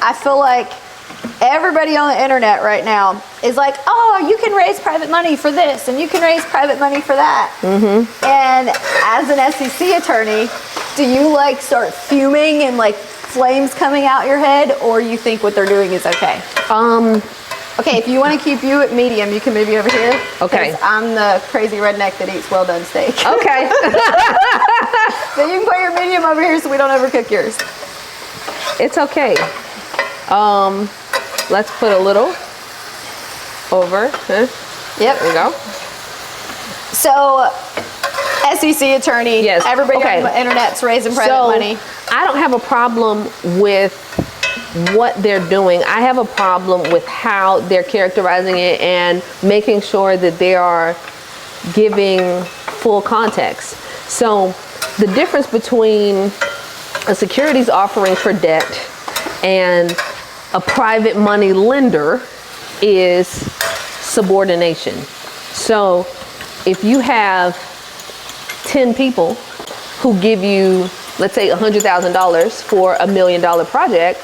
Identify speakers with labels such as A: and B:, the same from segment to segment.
A: I feel like everybody on the internet right now is like, oh, you can raise private money for this and you can raise private money for that. And as an SEC attorney, do you like start fuming and like flames coming out your head, or you think what they're doing is okay? Okay, if you want to keep you at medium, you can move you over here.
B: Okay.
A: I'm the crazy redneck that eats well done steak.
B: Okay.
A: So you can put your medium over here so we don't overcook yours.
B: It's okay. Let's put a little over. Huh?
A: Yep.
B: There we go.
A: So, SEC attorney,
B: yes.
A: Everybody
B: okay.
A: on the internet's raising private money.
B: I don't have a problem with what they're doing. I have a problem with how they're characterizing it and making sure that they are giving full context. So the difference between a securities offering for debt and a private money lender is subordination. So if you have 10 people who give you, let's say $100,000 for $1 million project,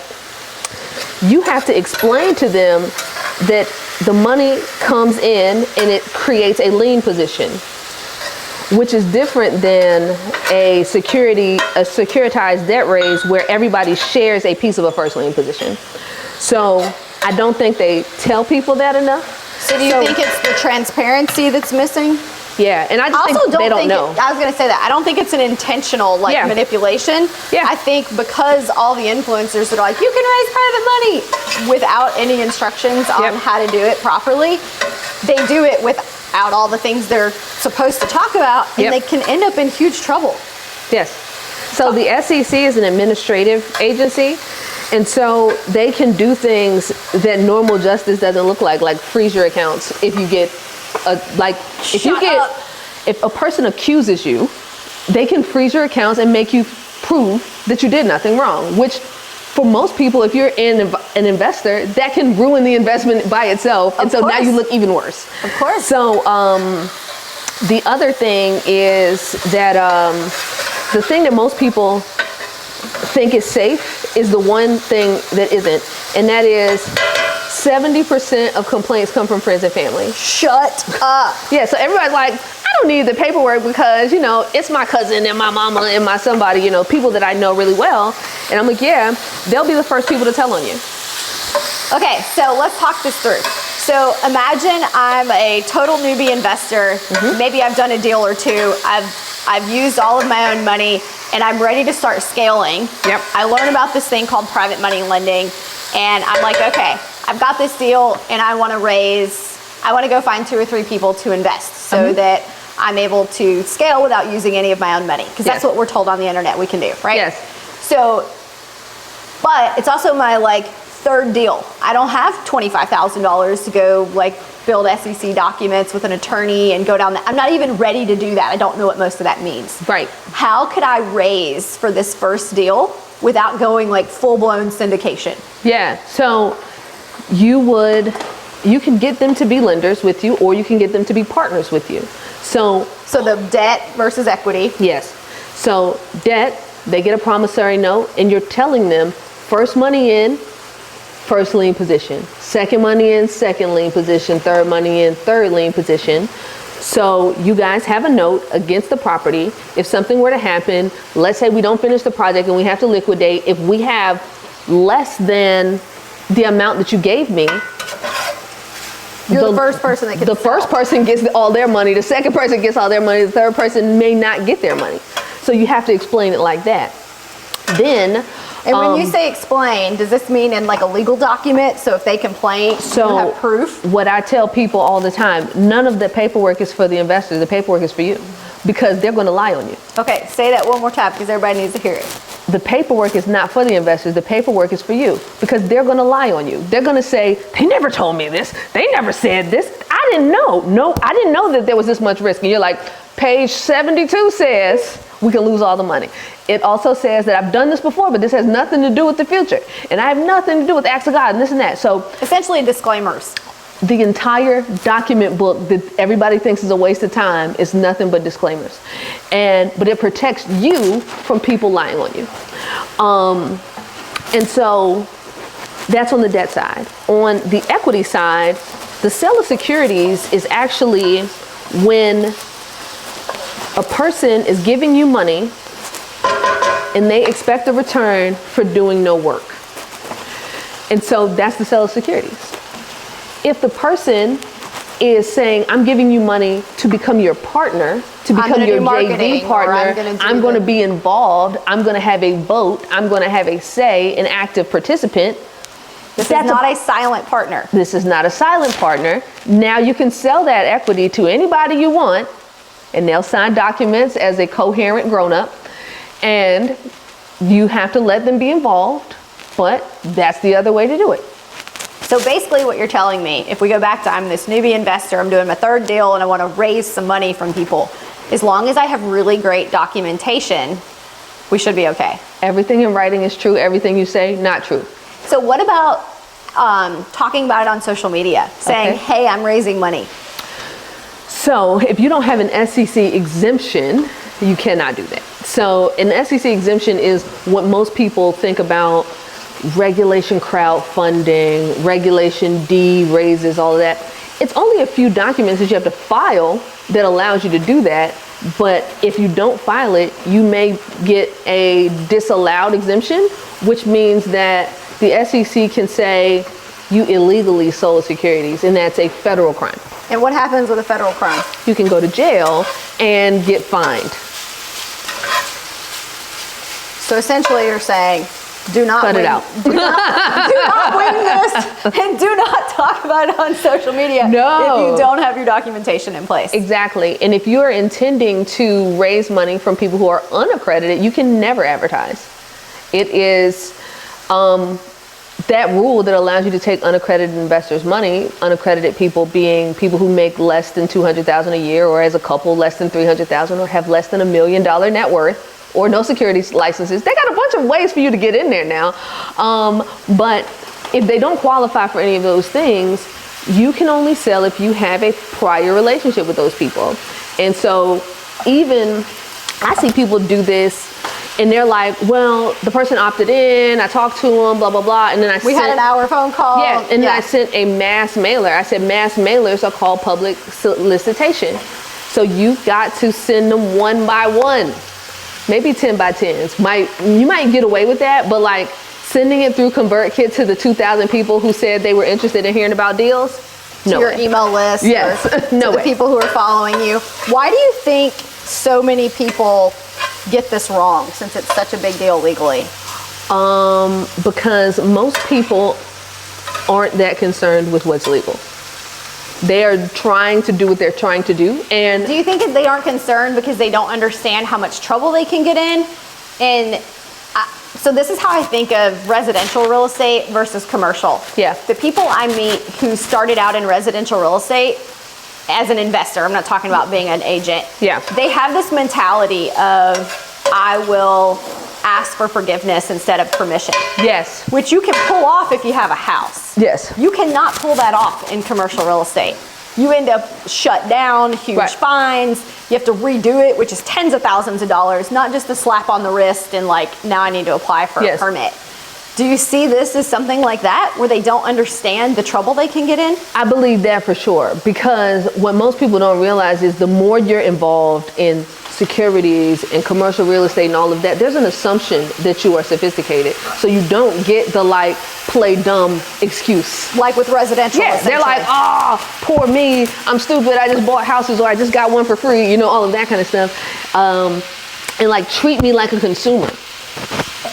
B: you have to explain to them that the money comes in and it creates a lien position, which is different than a securitized debt raise where everybody shares a piece of a first lien position. So I don't think they tell people that enough.
A: So do you think it's the transparency that's missing?
B: Yeah, and I just
A: also
B: think they don't know.
A: I was going to say that. I don't think it's an intentional manipulation.
B: Yeah.
A: I think because all the influencers are like, you can raise private money without any instructions on how to do it properly, they do it without all the things they're supposed to talk about, and they can end up in huge trouble.
B: Yes. So the SEC is an administrative agency, and so they can do things that normal justice doesn't look like freeze your accounts if you get if a person accuses you, they can freeze your accounts and make you prove that you did nothing wrong, which for most people, if you're an investor, that can ruin the investment by itself. And so now you look even worse.
A: Of course.
B: So the other thing is that the thing that most people think is safe is the one thing that isn't, and that is 70% of complaints come from friends and family.
A: Shut up.
B: Yeah, so everybody's like, I don't need the paperwork because, it's my cousin and my mama and my somebody, people that I know really well. And I'm like, yeah, they'll be the first people to tell on you.
A: Okay, so let's talk this through. So imagine I'm a total newbie investor. Maybe I've done a deal or two. I've used all of my own money and I'm ready to start scaling.
B: Yep.
A: I learn about this thing called private money lending and I'm like, okay, I've got this deal and I want to go find 2 or 3 people to invest so that I'm able to scale without using any of my own money. Because that's what we're told on the internet we can do, right?
B: Yes.
A: So, but it's also my 3rd deal. I don't have $25,000 to go build SEC documents with an attorney and go down that. I'm not even ready to do that. I don't know what most of that means.
B: Right.
A: How could I raise for this first deal without going full-blown syndication?
B: Yeah, so you can get them to be lenders with you, or you can get them to be partners with you. So
A: the debt versus equity.
B: Yes. So debt, they get a promissory note and you're telling them first money in, first lien position, second money in, second lien position, third money in, third lien position. So you guys have a note against the property. If something were to happen, let's say we don't finish the project and we have to liquidate, if we have less than the amount that you gave me,
A: you're the first person that gets
B: the first person gets all their money, the second person gets all their money, the third person may not get their money. So you have to explain it like that. Then
A: and when you say explain, does this mean in a legal document? So if they complain, you have proof?
B: What I tell people all the time, none of the paperwork is for the investors, the paperwork is for you, because they're going to lie on you.
A: Okay, say that one more time because everybody needs to hear it.
B: The paperwork is not for the investors, the paperwork is for you, because they're going to lie on you. They're going to say, they never told me this, they never said this, I didn't know. No, I didn't know that there was this much risk. And you're like, page 72 says we can lose all the money. It also says that I've done this before, but this has nothing to do with the future. And I have nothing to do with acts of God and this and that. So
A: essentially disclaimers.
B: The entire document book that everybody thinks is a waste of time is nothing but disclaimers. But it protects you from people lying on you. And so That's on the debt side. On the equity side, the sale of securities is actually when a person is giving you money and they expect a return for doing no work. And so that's the sale of securities. If the person is saying, I'm giving you money to become your partner, to become your JV partner, I'm going to be involved, I'm going to have a vote, I'm going to have a say, an active participant.
A: This is not a silent partner.
B: This is not a silent partner. Now you can sell that equity to anybody you want, and they'll sign documents as a coherent grown-up, and you have to let them be involved, but that's the other way to do it.
A: So basically what you're telling me, if we go back to I'm this newbie investor, I'm doing my third deal and I want to raise some money from people, as long as I have really great documentation, we should be okay.
B: Everything in writing is true, everything you say, not true.
A: So what about talking about it on social media, saying, hey, I'm raising money?
B: So if you don't have an SEC exemption, you cannot do that. So an SEC exemption is what most people think about: regulation crowdfunding, regulation D raises, all of that. It's only a few documents that you have to file that allows you to do that. But if you don't file it, you may get a disallowed exemption, which means that the SEC can say you illegally sold securities, and that's a federal crime.
A: And what happens with a federal crime?
B: You can go to jail and get fined.
A: So essentially you're saying, do not
B: cut
A: wing,
B: it out.
A: Do not wing this, and do not talk about it on social media if you don't have your documentation in place.
B: Exactly. And if you're intending to raise money from people who are unaccredited, you can never advertise. It is that rule that allows you to take unaccredited investors' money, unaccredited people being people who make less than $200,000 a year, or as a couple less than $300,000, or have less than $1 million net worth, or no securities licenses. They got a bunch of ways for you to get in there now. But if they don't qualify for any of those things, you can only sell if you have a prior relationship with those people. And so even I see people do this, and they're like, well, the person opted in, I talked to them, blah, blah, blah. And then
A: we had an hour phone call.
B: Yeah, and then I sent a mass mailer. I said mass mailers are called public solicitation. So you've got to send them one by one. Maybe 10 by 10s. You might get away with that, but like sending it through ConvertKit to the 2,000 people who said they were interested in hearing about deals, no
A: to your
B: way.
A: email list,
B: yes,
A: or
B: no
A: to
B: way.
A: the people who are following you. Why do you think so many people get this wrong, since it's such a big deal legally?
B: Because most people aren't that concerned with what's legal. They are trying to do what they're trying to do. And
A: do you think that they aren't concerned because they don't understand how much trouble they can get in? And so this is how I think of residential real estate versus commercial.
B: Yeah.
A: The people I meet who started out in residential real estate as an investor, I'm not talking about being an agent.
B: Yeah.
A: They have this mentality of, I will ask for forgiveness instead of permission.
B: Yes.
A: Which you can pull off if you have a house.
B: Yes.
A: You cannot pull that off in commercial real estate. You end up shut down, huge fines. You have to redo it, which is tens of thousands of dollars, not just a slap on the wrist and like, now I need to apply for a permit. Do you see this as something like that, where they don't understand the trouble they can get in?
B: I believe that for sure, because what most people don't realize is the more you're involved in securities and commercial real estate and all of that, there's an assumption that you are sophisticated. So you don't get the like play dumb excuse.
A: Like with residential.
B: Yeah, they're like, poor me, I'm stupid, I just bought houses, or I just got one for free, you know, all of that kind of stuff. And like treat me like a consumer.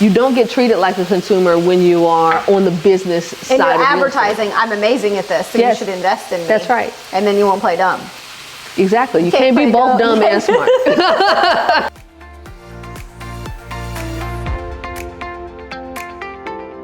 B: You don't get treated like a consumer when you are on the business side of
A: and you're
B: real
A: advertising,
B: estate.
A: I'm amazing at this, so you should invest in me.
B: That's right.
A: And then you won't play dumb.
B: Exactly. You can't be both dumb and smart.